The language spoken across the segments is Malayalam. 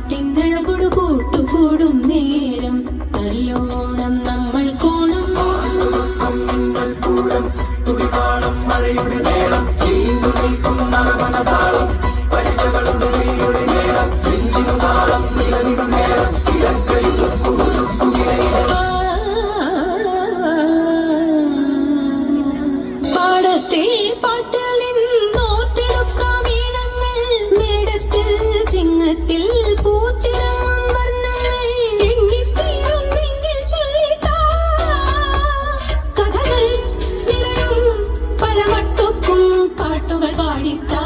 പാട്ടിനഴകൊടു കൂട്ടുകൂടും നേരം നല്ലോണം നമ്മൾ കോണം തുടിതാളം മഴയുടെ മേളം നീണ്ടു നിൽക്കും നറമനതാളം പരിചകളുടെ നീയുടെ മേളം നെഞ്ചിനു താളം നിലവിടു മേളം പാടത്തെ പാട്ടിൽ നിന്നോർത്തെടുക്കാം ഈണങ്ങൾ മേടത്തിൽ ചിങ്ങത്തിൽ പൂത്തിറങ്ങും വർണ്ണങ്ങൾ എണ്ണിത്തീരുന്നെങ്കിൽ ചൊല്ലിത്താ കഥകൾ നിറയും പല മട്ടുക്കും പാട്ടുകൾ പാടിത്താ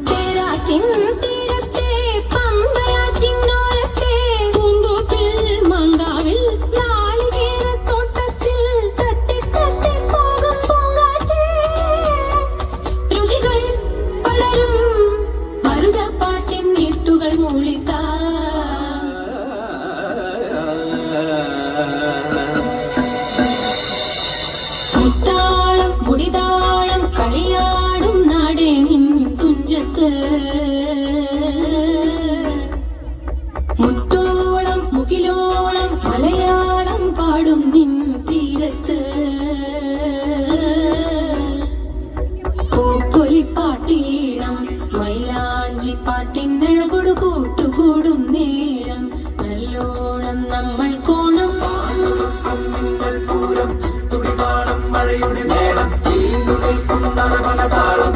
തേരാറ്റിൻ തീരത്തെ പമ്പയാറ്റിനോരത്തെ പൂന്തോപ്പിൽ മങ്കാവിൽ നാളികേരത്തോട്ടത്തിൽ തട്ടി തട്ടി പോകും പൂങ്കാറ്റേ രുചികൾ പലരും മരുതപ്പാട്ടിൻ നീട്ടുകൾ മൂളിത്താ മുത്താളം മുടിതാളം കളിയാടും നാടേ നിൻ തുഞ്ചത്ത് മുത്തോളം മുകിലോളം മലയാളം പാടും നിൻ തീരത്ത് പൂപ്പൊലിപ്പാട്ടീണം മൈലാഞ്ചി പാട്ടിനഴകൊടു കൂട്ടുകൂടും നേരം നല്ലോണം നമ്മൾ കോണം പൂരം തുടിതാളം മഴയുടെ മേളം നീണ്ടു നിൽക്കും നറമനതാളം